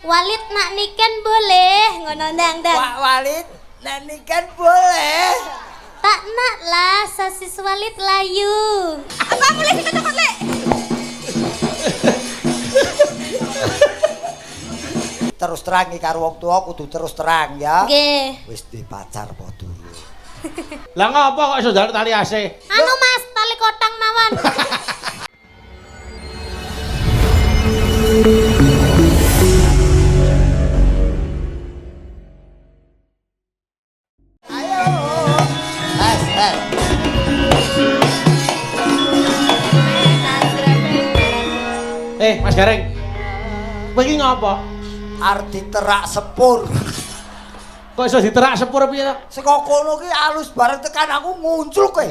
Walid nak niken boleh ngono ndang-ndang. Pak Walid nak niken boleh. Tak nak lah sosis Walid layu. Apa boleh sing cepet lek? Terus terang iki karo wong tuwa kudu terus terang ya. Nggih. Wis di pacar apa durung? Lah ngapa kok iso njaluk tali AC? Anu Mas, tali kotang mawon. Ayo. Eh. Mas Gareng. Kowe iki ngapa? Arep diterak sepur. Kok iso diterak sepur piye to? Saka kono ki alus bareng tekan aku muncul kowe.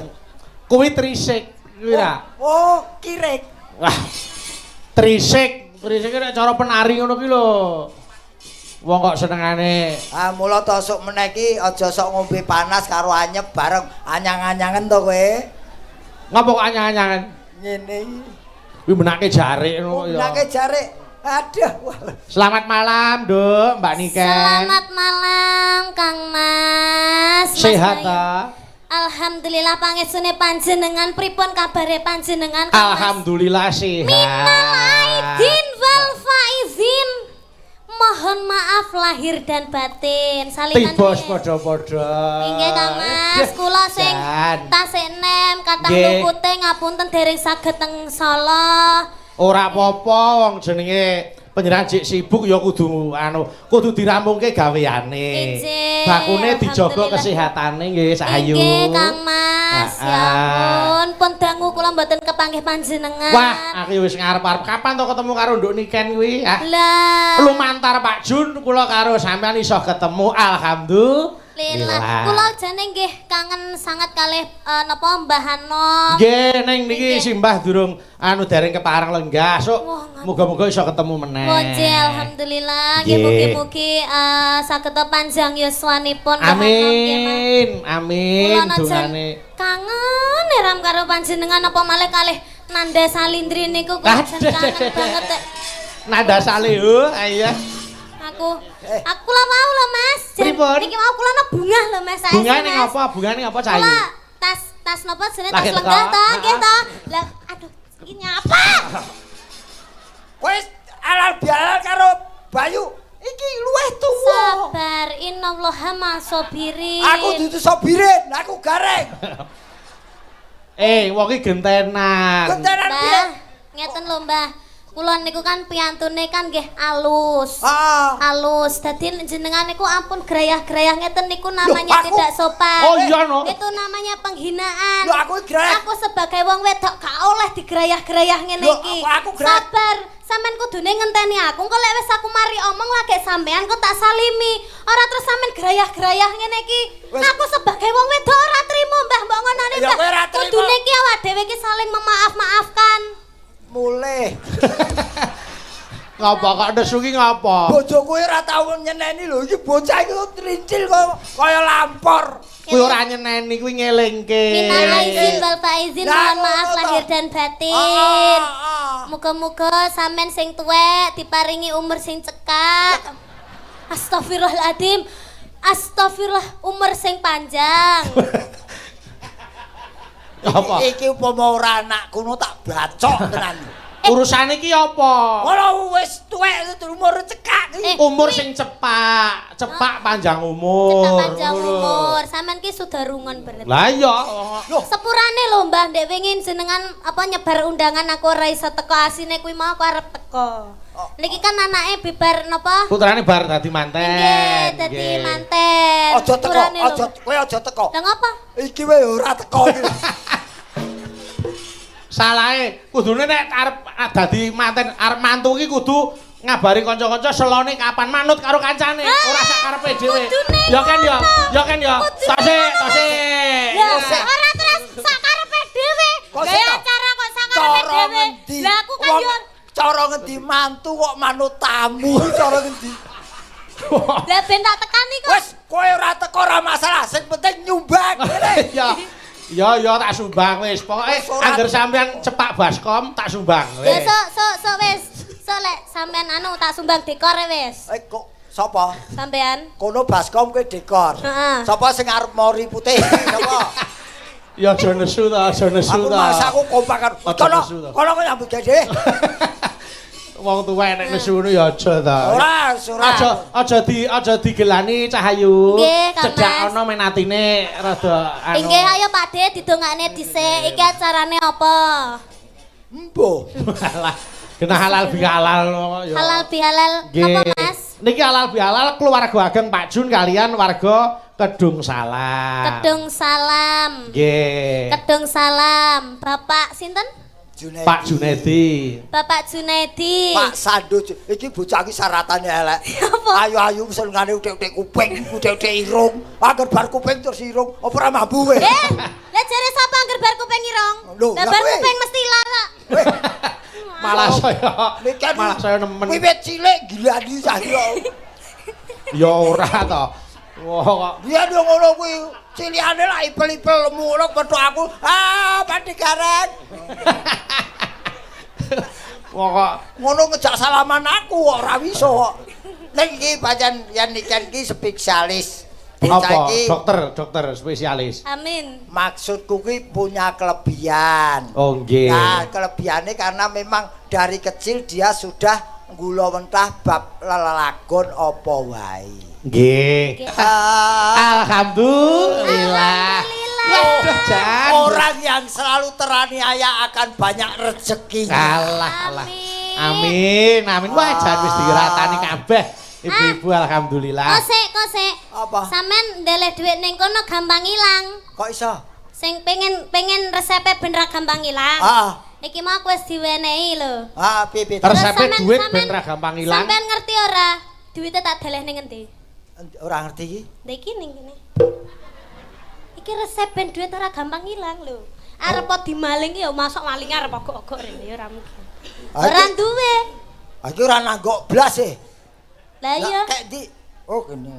Kuwi trisik kuwi ra. Oh, kirek. Wah. Trisik nek cara penari ngono ki lho. Wong kok senengane. Ah mula to sok meneh ki aja sok ngombe panas karo anyep bareng anyang-anyangen to kowe. Ngapa kok anyang-anyangan? Ngene iki. Kuwi menake jarik ngono ya. Menake jarik. Aduh. Selamat malam, Nduk, Mbak Niken. Selamat malam Kang Mas. Sehat Mas ta? Alhamdulillah pangesune panjenengan pripun kabare panjenengan Kang Mas? Alhamdulillah sehat. Minal aidin wal faizin. Mohon maaf lahir dan batin. Salinan Tibos nggih. padha-padha. Nggih Kang Mas, kula sing Jan. tasik nem kathah Nggih. lupute ngapunten dereng saged teng Solo. Ora apa-apa wong jenenge panjenengan jek sibuk ya kudu dirampungke gaweane. Injih, Bakune dijaga alhamdulillah. kesehatane nggih sahayu. Nggih Kang Mas, ya ampun pun dangu kula mboten kepanggih panjenengan. Wah, aku wis ngarep-arep kapan to ketemu karo Nduk Niken kuwi? Lah, Lumantar Pak Jun kula karo sampean iso ketemu alhamdulillah. Kula jane nggih kangen sangat kalih napa Mbah Hanom. Nggih, ning niki simbah durung dereng kepareng lenggah. Sok Wah, ngaten. muga-muga iso ketemu meneh. Moje alhamdulillah nggih Nggih. mugi-mugi saged panjang yuswanipun Mbah Hanom nggih, Mas. Amin, amin. Kula najan Dungane. kangen neram karo panjenengan apa malih kalih Nanda Salindri niku kula jan kangen banget. Nada saleh, ayo. Aku lah mau lho Mas. Jan Pripun? niki mau kula ana bunga lho Mas. Sae, Bungane Mas. ngapa? Bungane ngapa cahayu? Kula tas napa jenenge tas Lagi teko. lenggah ta, nggih ta. Ah. Lah aduh iki nyapa? Wis alal bialal karo Bayu. Iki luwih tuwa. Sabar innallaha masobirin. Aku dudu sobirin, aku gareng. Wong iki gentenan. Gentenan piye? Mbah, ngeten lho Mbah. Kula niku kan piyantune kan nggih alus. Ah. Halus, dadi jenengan niku ampun gerayah-gerayah ngeten niku namanya aku- tidak sopan. Oh, iya, no. Itu namanya penghinaan. Lho, aku gerayah. Aku sebagai wong wedok gak oleh digerayah-gerayah ngene Lho, iki. aku gerayah. Sabar, sampean kudune ngenteni aku. Engko lek wis aku mari omong lagi sampean kok tak salimi. Ora terus sampean gerayah-gerayah ngene iki. Wes. Aku sebagai wong wedok ora trimo, Mbah, mbok ngonane, Ya, Mbah. kowe ora trimo. Kudune iki awak dhewe iki saling memaaf-maafkan. Mulih. Ngapa kok nesu ki ngapa? Bojoku ora tau nyeneni lho, iki bocah iki kok trincil kok kaya lampor. Kuwi ora nyeneni kuwi ngelingke. Minal aizin wal faizin, Lah, mohon maaf ngono lahir toh. dan batin. Ah. Muga-muga sampean sing tuwek diparingi umur sing cekak. Astagfirullahaladzim. Astagfirullah, umur sing panjang. Apa? Iki upama ora anakku no tak bacok tenan. Urusane iki apa? Ora wis tuwek umur cekak iki. Umur sing cepak panjang umur. Cetak panjang Ngono lho. umur. Sampean ki sudah rungon berarti. Lah iya. Loh, Sepurane lho Mbah, ndek wingi jenengan apa nyebar undangan aku ora iso teko asine kuwi mau aku arep teko. Niki kan anake bibar napa? Putrane bar dadi manten. Nggih, dadi Nggih. manten. aja teko, Sepurane lho. aja kowe aja teko. Lah ngapa? Iki wae ora teko iki. Salahe kudune nek arep dadi manten arep mantu ki kudu ngabari kanca-kanca selone kapan manut karo kancane, ora sak karepe dhewe. kudune Ya kan ya, ngono. ya kan ya. Tasik, tasik. Lah ora terus sak karepe dhewe. Kok Gawe sik, acara kok sak karepe Cara dhewe. ngendi? Lah aku kan Wong yo cara ngendi mantu kok manut tamu cara ngendi? lah ben tak tekani kok. Wis kowe ora teko ora masalah, sing penting nyumbang ngene. Ya tak sumbang wis. Pokoke Wis, ora- angger sampean cepak baskom tak sumbang Ya wis. sok wis. Besok lek sampean anu tak sumbang dekor wis. Kok sapa? Sampean. Kono baskom kuwi dekor. Heeh. Sapa sing arep mori putih? Sapa? Ya aja nesu ta, aja nesu Aku ta. masa aku kompak karo. Aja Kono nesu ta. kono kok nyambut gede. Wong tuwa nek nesu ngono ya aja ta. Ora, Aja digelani Cahayu. Nggih, Kang Cedak Mas. ana menatine rada anu. Inggih ayo Pak De didongakne dhisik. Iki acarane apa? Embo. Alah, kena halal bihalal ya. Halal bihalal Nggih. apa Mas? Niki halal bihalal keluarga ageng Pak Jun kalian warga Kedung Salam. Kedung Salam. Nggih. Kedung Salam. Bapak sinten? Junedi. Pak Junedi. Bapak Junedi. Pak Sando iki bocah iki syaratane elek. Apa? Ayu-ayu senengane uthik-uthik kuping, uthik-uthik irung. Angger bar kuping terus irung, apa ora mambu kowe? Lah jare sapa angger bar kuping irong? Loh, Lah lah bar kowe. kuping mesti lara. Malah saya nemen. Wiwit cilik gilani saiki kok. Ya ora to. Wah kok Biyen yo ngono kuwi. Cilikane lak ipel-ipel ngono petuk aku. Ah, pandigaran. wah kok Ngono ngejak salaman aku kok ora bisa kok. Nek iki pancen yen iki spesialis. Bocah apa? iki Dokter spesialis. Amin. maksudku kuwi punya kelebihan. Oh nggih. Nah, kelebihannya karena memang dari kecil dia sudah nggulawentah bab lelagon apa wae. Nggih. Alhamdulillah. Waduh, Jan. Orang yang selalu teraniaya akan banyak rezeki. Alah. Amin. Amin. Wah, jan wis diratani kabeh. Ibu-ibu alhamdulillah. Kosek. Apa? Sampean ndeleh dhuwit ning kono gampang ilang. Kok iso? Sing pengen resepe ben ra gampang ilang. Ah, Iki mau aku wis diwenehi lho. pipi. Terus Terus sampe sampean- duit sampean- ben ra gampang ilang. Sampean ngerti ora? Duwite tak deleh ning endi? Ora ngerti iki. Lah iki ning kene. Iki resep ben duit ora gampang ilang lho. Arep oh. Dimaling ya masuk maling arep ogok-ogok rene ya ora mungkin. Ora duwe. Iki ora nanggok blas e. Lah iya. Kayak di oh kene.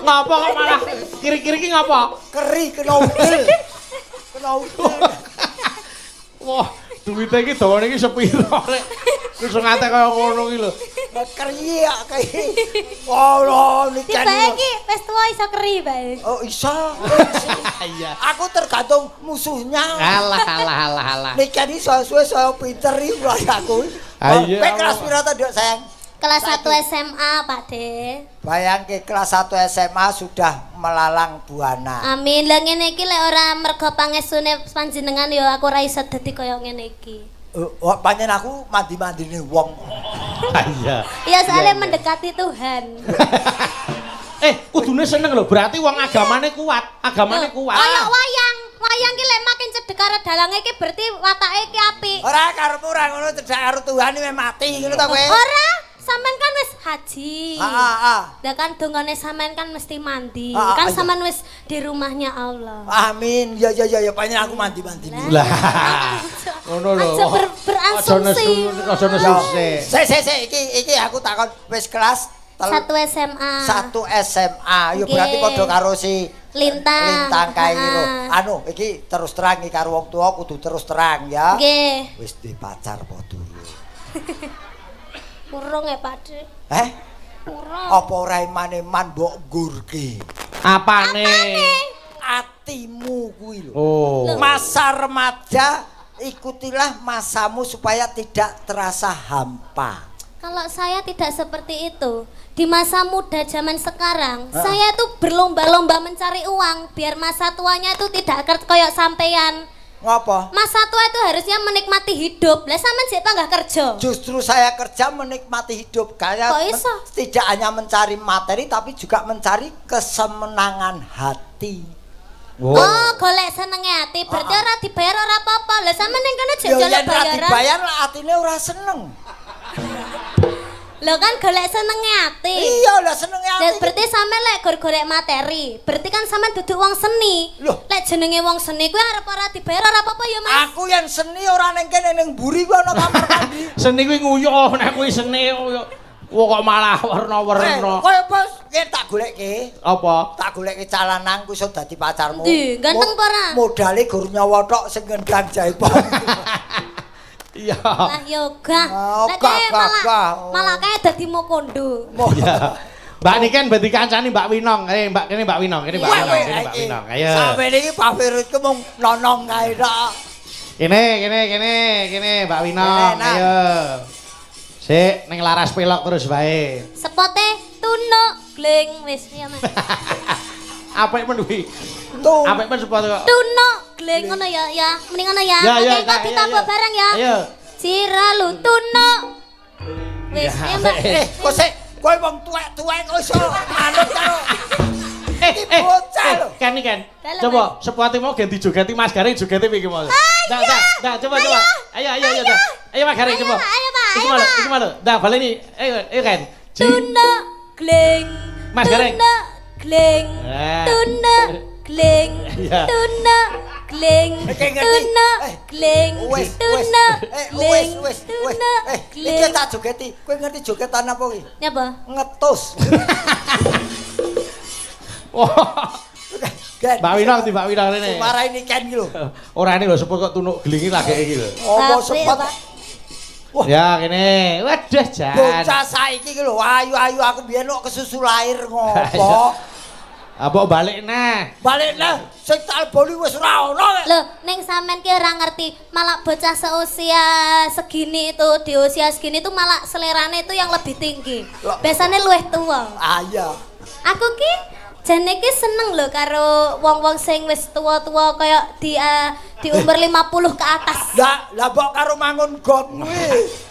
Ngapa kok malah kiri-kiri ki ngapa? Keri kena udel. Kena udel. Wah, duwite iki dawane iki sepiro rek. Wis ngate kaya ngono iki lho. Keri ya kayak. Oh, niki. Tiba iki wis tuwa iso keri bae. Oh, iso. Iya. Aku tergantung musuhnya. Alah. Niki iki suwe-suwe saya pinter iki lho aku. Ayo. Kowe kelas pira ta, Dok, sayang? Kelas 1 SMA, Pak De. Bayangke kelas 1 SMA sudah melalang buana. Amin. Lah ngene iki lek ora mergo pangesune panjenengan ya aku ora iso dadi kaya ngene iki. Oh, pancen aku mandi-mandine wong. Iya. Ya soalnya mendekati Tuhan. Kudune seneng lho, berarti wong agamane kuat. Agamane kuat. Kaya wayang. Wayang ki lek makin cedhek karo dalange ki berarti watake ki apik. Ora karepmu ora ngono cedhak karo Tuhan iki mati ngono ta kowe? Ora, sampean kan wis haji. Heeh. Lah kan dongane sampean kan mesti mandi. Ah, Kan iya. sampean wis di rumahnya Allah. Amin. Ya pancen aku mandi-mandine. Lah. Ngono lho. Aja beransumsi. Aja nesu sik. Sik, iki aku takon wis kelas 1 SMA. 1 SMA. Ya Nggih. berarti padha karo si Lintang. Lintang Kairo. Ah. Anu, iki terus terang iki karo wong tuwa kudu terus terang ya. Nggih. Wis duwe pacar apa durung? Urung ya, Pak De. Urung. Apa ora iman-iman mbok gurke? Apane? Atimu kuwi lho. Oh. Masa remaja ikutilah masamu supaya tidak terasa hampa. Kalau saya tidak seperti itu. Di masa muda zaman sekarang, saya tuh berlomba-lomba mencari uang biar masa tuanya itu tidak kayak sampean. Ngapa? Masa tua itu harusnya menikmati hidup. Lah sampean sik panggah kerja. Justru saya kerja menikmati hidup. Kayak Kok iso? tidak hanya mencari materi tapi juga mencari kesemenangan hati. Oh, golek senenge ati. Berarti ora dibayar ora apa-apa. Lah sampean ning kene jek Yo njaluk yen ora bayaran. dibayar lah atine ora seneng. Lho kan golek senenge ati. Iya lah senenge Lah ati. berarti sampean lek golek materi. Berarti kan sampean duduk wong seni. Loh. Lek jenenge wong seni kuwi arep ora dibayar ora apa-apa ya, Mas. Aku yang seni ora ning kene ning mburi ku ana kamar mandi. Seni kuwi nguyuh, nek kuwi seni Wah kok malah werna-werna. Kowe bos, yen tak goleki. Apa? Tak goleki calanang ku iso dadi pacarmu. Ndi, ganteng apa ora? Modale gur nyawa tok sing ngendang jaipong. Iya. Lah yoga. Oh, Lah kae gah. malah kae dadi mokondo. Iya. Mbak Niken berarti kancani Mbak Winong. Mbak kene Mbak Winong, kene Mbak Winong, kene Mbak Winong. Ayo. Sampe iki favoritku mung nonong kae tok. Kene Mbak Winong. Kene, Ayo. Sik ning laras pelok terus wae. Sepote tunuk gling wis ya Mas. Apik men kuwi. Tuh. Apik men sepatu kok. Tunuk gling ngono ya. Mending ngono ya. Ya, ya, Oke, kok ya, ditambah ya. bareng ya. Ayo. Ciralu tunuk. Wis ya Mbak. Kok sik kowe wong tuwek-tuwek kok iso manut karo bocah lho. Kan. Dalam, Coba sepatu mau ganti jogeti Mas Garing jogeti iki mau. Dah, coba. Ayo. Ayo Mas Garing coba. Ayo Pak, Iki ayo mau. Pak. Iki mau. Dah, baleni. Ayo kan. Tunuk gling. Mas Gareng. Tunuk gling. Ah. Tunuk gling. Iya. Tunuk gling. Oke, ngerti. Tunuk gling. Wes. Tunuk gling. Wes. Tunuk Iki gling. tak jogeti. Kowe ngerti jogetan apa iki? Nyapa? Ngetus. Wah. Gen. Mbak Winong di Mbak Winong rene. Marahi ini Ken iki lho. Ora ini lho seput kok tunuk gelingi lagi iki lho. Apa Tapi, sepet? Pak. Wah. Ya kene. Waduh jan. Bocah saiki iki lho, ayu-ayu aku biyen kok kesusu lahir ngopo. Apa balik nah. Balik nah, sing tak leboni wis ora ono. Loh, ning sampean ki ora ngerti, malah bocah seusia segini itu, di usia segini itu malah selerane itu yang lebih tinggi. Loh. Biasanya luwih tua. Ah iya. Aku ki jane ki seneng lho karo wong-wong sing wis tua-tua kaya di umur 50 ke atas. Lah mbok karo mangun got kuwi.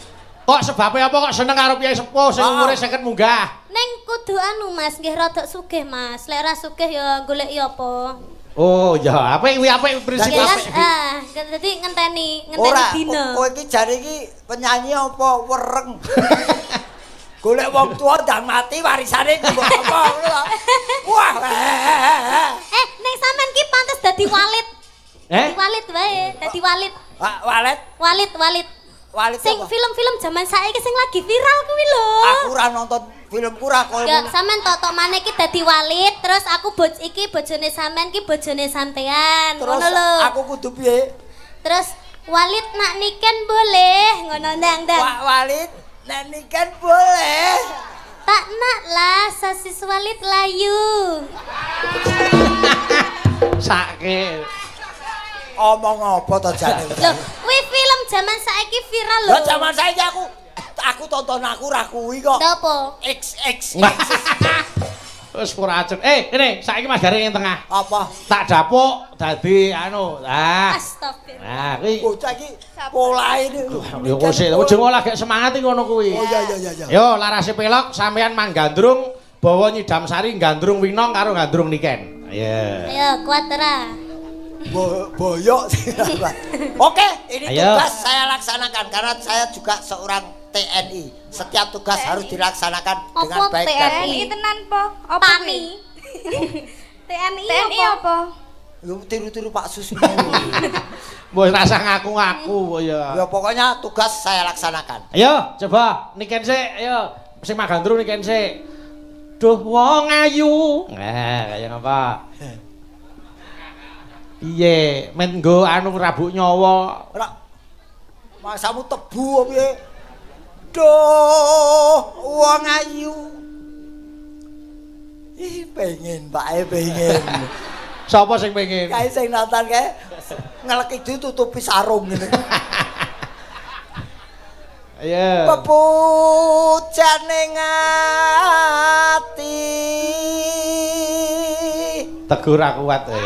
Kok sebabnya apa kok seneng karo piyai sepuh sing umure 50 munggah? Neng kudu anu Mas, nggih rada sugih Mas. Lek ra sugih ya golek ya apa. Oh ya, apa prinsip Ya apik. kan, dadi ngenteni Ora, dina. kowe iki jare iki penyanyi apa wereng. Golek wong tua ndang mati warisane ku mbok apa ngono ta. Wah. Ning sampean ki pantes dadi walit. Dadi walit wae, dadi walit. Walet, Walit. walet Sing apa? film-film zaman saiki sing lagi viral kuwi lho. Aku ora nonton film kura koyo Ya, sampean tok maneh ki dadi walit, terus aku iki bojone sampean ki bojone sampean. terus Ngono lho. aku kudu piye? Terus walit nak niken boleh, ngono ndang. Walit nek nikan boleh. Tak nak lah sosis walit layu. Sake. Omong apa to jane? Loh, kuwi film zaman saiki viral lho. Lah zaman saiki aku tonton aku ra kuwi kok. Ndak apa? XX. Wis ora acun. Kene saiki Mas Garing ing tengah. Apa? Tak dapuk dadi anu. Astagfirullah. Nah, kuwi Bocah iki polahe niku. yo kok sik ojo lagi semangat iki ngono kuwi. Oh iya. Yo larase pelok sampean manggandrung bawa nyidam sari gandrung Winong karo gandrung Niken. Ayo. Ayo kuat ora. Boyok. Oke, ini Ayo. tugas saya laksanakan karena saya juga seorang TNI. Setiap tugas harus dilaksanakan dengan Apa baik dan TNI? benar. tenan po? Apa Pani. TNI apa? Lu tiru-tiru Pak Susi. Mbok rasa ngaku-ngaku ya. Ya pokoknya tugas saya laksanakan. Ayo, coba Niken sik, ayo. Sing magandrung Niken sik. Duh wong ayu. Nah, kaya ngapa? Piye, men nggo anu rabuk nyawa. Ora masamu tebu apa piye? Duh, wong ayu. Ih, pengen, Pak, pengen. Sapa sing pengen? Kae sing nonton kae ngeleki ditutupi sarung ngene. Ayo. Pepujane ngati. Tegur ra kuat ya.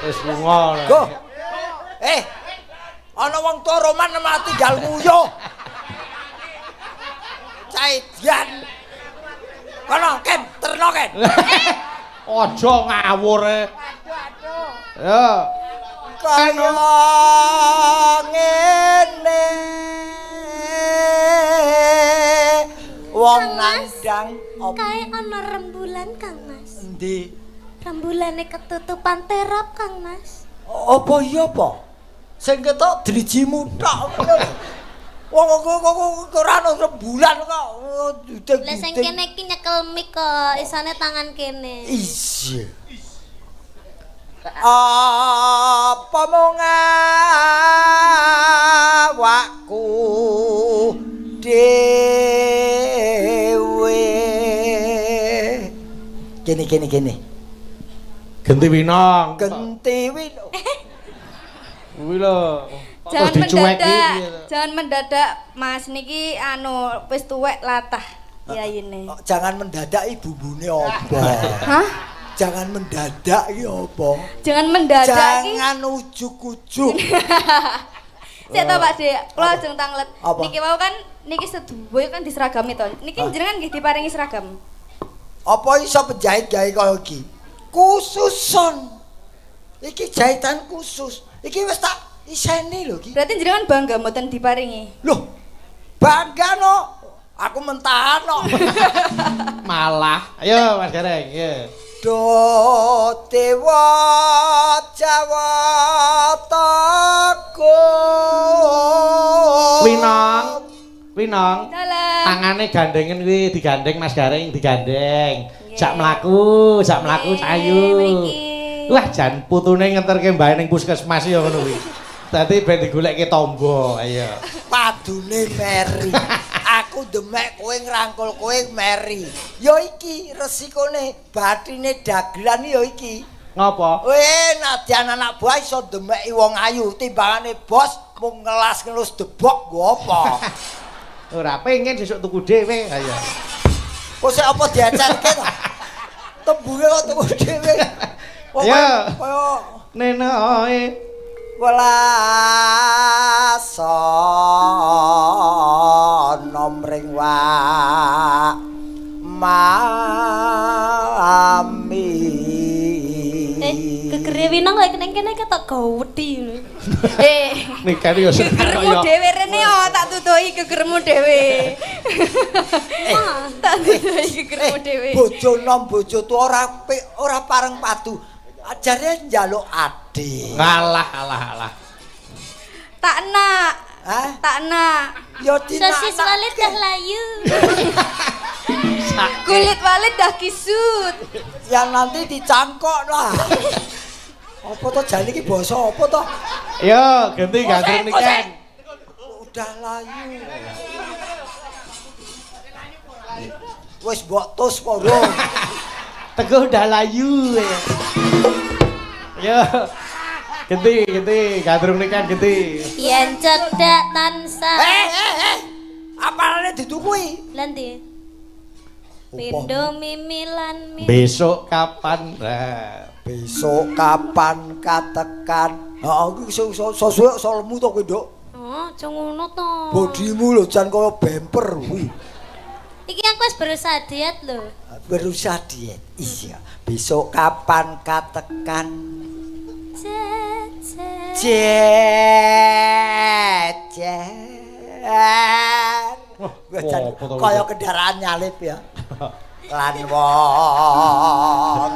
Wis lunga. Go. Ana wong tuwa roman malah tinggal nguyuh. Caidian. Kono Ken, terno Ken. Aja ngawur e. Ya. Kaya ngene. Wong nandang Kae ana rembulan Kang Mas. endi? Rembulane ketutupan terop Kang Mas. Apa iya apa? Sing ketok drijimu tok. Wong ora ono rembulan kok. Lah sing kene iki nyekel mik kok, isane tangan kene. Iya. Apa mung awakku dhewe. Kene. Genti Winong. Genti Winong. Kuwi lho. Jangan mendadak Mas niki anu wis tuwek latah yayine. Jangan mendadak iki bumbune apa? Hah? Jangan mendadak iki apa? Jangan mendadak iki. Jangan ujuk-ujuk. Sik to Pak Dik, kula ajeng tanglet. Apa? Niki wau kan niki sedoyo kan diseragami to. Niki jenengan nggih diparingi seragam. Apa iso penjahit gawe kaya iki? Khususon. Iki jahitan khusus. Iki wis tak iseni lho iki. Berarti jenengan bangga mboten diparingi. Loh. Bangga no. Aku mentahan no. Malah. Ayo Mas Gareng, ya. Do dewa Jawa Winong. Dalam. Tangane gandengen kuwi digandeng Mas Gareng digandeng. Jak mlaku sayu. Wah, jan putune ngenterke mbae ning puskesmas ya ngono kuwi. Dadi ben digolekke tombo, ayo. Padune Meri. Aku demek kowe ngrangkul kowe Meri. Ya iki resikone bathine dagelan ya iki. Ngopo? Nadyan anak buah iso demeki wong ayu timbangane bos mung ngelas-ngelus debok nggo apa. Ora pengen sesuk tuku dhewe, ayo. Kok sik apa diecerke to? Tembunge kok tuku dhewe. Ya. Kaya Nenoe welasa nomring wa mami. Gegere Winong lek ning kene ketok gawedi ngono. nikane yo Gegermu dhewe rene tak tutuhi gegermu dhewe. Tak tutuhi gegermu dhewe. Bojo nom bojo tuwa ora pareng padu. Ajare njaluk ade. Alah. Tak nak. Hah? Tak nak. Yo dinak. Sosis walit dah layu. Kulit walit dah kisut. Yang nanti dicangkok lah. Apa to jane iki basa apa to? Yo, ganti gandrung niken. Udah layu. Wis mbok tus poro. Teguh udah layu. Yo. Ganti gandrung niken ganti. Yen cedak tansah. Apalane ditukui? Lan ndi? Pindho mimilan Besok kapan? Nah. Besok kapan katekan? Heeh, iso suwe iso lemu to kowe, Nduk. Oh, aja ngono to. Bodimu lho jan kaya bemper kuwi. Iki aku wis berusaha diet lho. Berusaha diet. Iya. Besok kapan katekan? Kaya kendaraan nyalip ya. Lan wong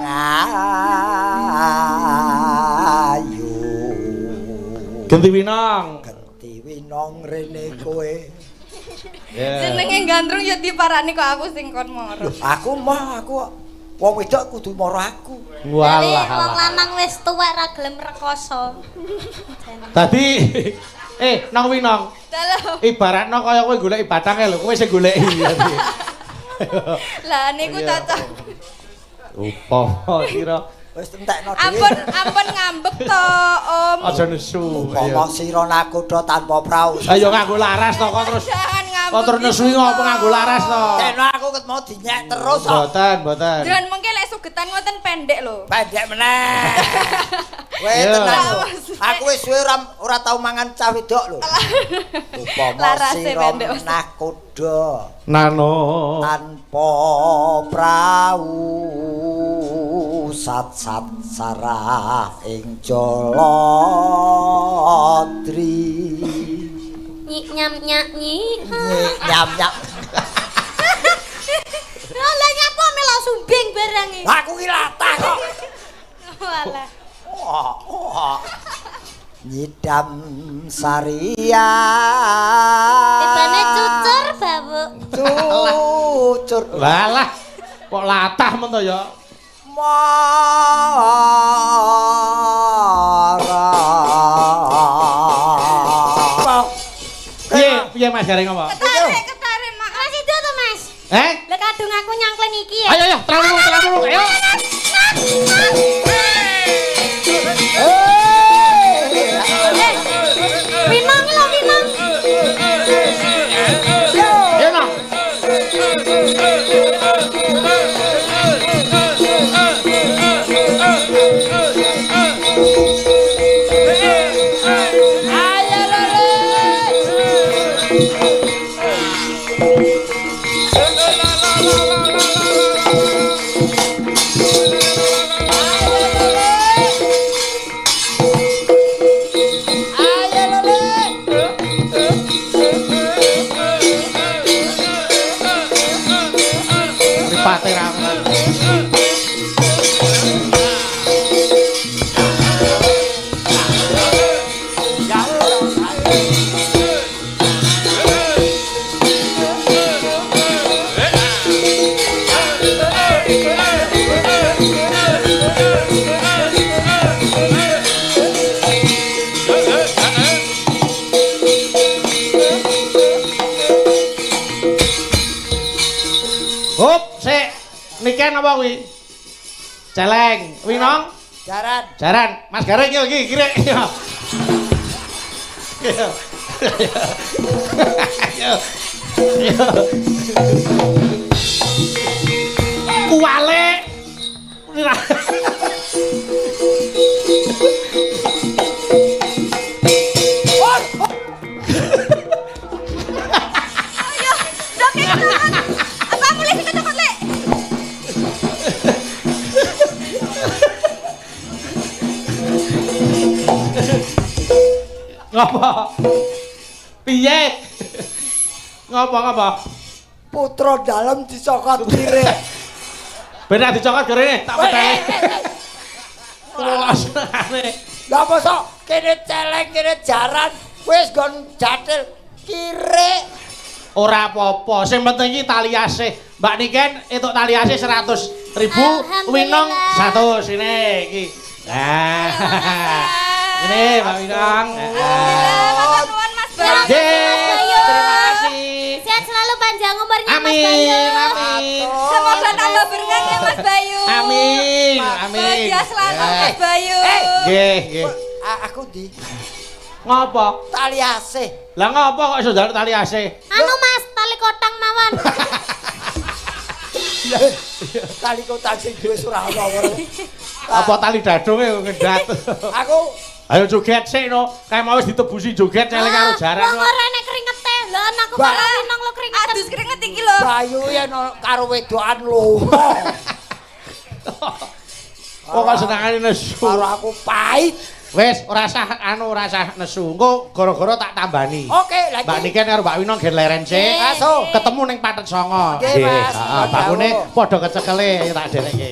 ayu. Ganti Winong. Genti Winong rene kowe. Jenenge gandrung ya diparani kok aku sing kon moro. Aku wong wedok kudu moro aku. Walah. Wong lanang wis tuwek ra gelem rekoso. Tadi nang Winong. Dalam. Ibaratno kaya kowe goleki batange lho, kowe sing goleki. Lah niku cocok. Upama kira Wis entekno dhewe. Ampun ngambek to, Om. aja nesu. Upama sira nakudha tanpa prau. Ayo nganggo laras to kok terus. Jangan ngambek. Kok terus nesu ngopo nganggo laras to? Kena aku ket mau dinyek terus kok. Mboten. Jangan mengke lek sugetan ngoten pendek lho. Pendek meneh. Weh Iya. tenang lho. Aku wis suwe ora tau mangan cah wedok lho. Upama Larase sira pendek, Mas. nakoda Nano. tanpa prau sat-sat sarah ing Jolodri. Nyam nyanyi. Nyam-nyam. Lah nyapa melo sumbing barang iki. Aku ki latah kok. Walah. Nyidam sarian Walah. Kok latah men to ya. Marah. Piye Mas Gareng apa? Ketarik, Mak. Mas itu tuh Mas. Eh? Lah kadung aku nyangklen iki ya. Ayo terang dulu, ayo. Pinang lho pinang. Ayo no. Ripate ramen. Hop, sik. Niken apa kuwi? Celeng. Winong? Jaran. Jaran. Mas Gareng yo iki kire. Yo. Yo. Yo. Kuwale. Apa mulai sing kecokot, Lek? Ngapa? Piye? Ngapa? Putra dalem dicokot kire. Ben dicokot gorene tak peteli. Terus aneh. Lah mosok kene celeng kene jaran wis gon jatil kire. Ora apa-apa, sing penting iki tali asih. Mbak Niken entuk tali asih 100.000, Winong 100 ini iki. Nah. Ini Mbak Winong. Matur nuwun Mas Bayu. Terima kasih. Sehat selalu panjang umurnya Mas Amin, Bayu. amin. Semoga tambah berkah ya Mas Bayu. Amin, amin. Bahagia selalu Mas Bayu. Nggih. Aku di Ngapa? tali asih. Lah ngapa kok iso njaluk tali asih? Anu Mas, tali kotang mawon. Tali kotak sing duwe Surawana. Apa tali dadunge ngendat? Aku Ayo joget sik no. Kayak mau wis ditebusi joget celeng karo jaran. Wong ora nek kringete. Lah anakku Ba- karo Winong lo kringeten. Adus keringet iki lho. Bayu ya karo wedokan lho. Kok kok senengane nesu. Karo aku pahit. Wis ora usah ora usah nesu. Engko gara-gara tak tambani. Oke, lagi. Mbak Niken karo Mbak Winong gen leren sik. Aso. Ketemu ning Patet Songo. Nggih, Mas. Heeh, bakune padha kecekele tak derekke.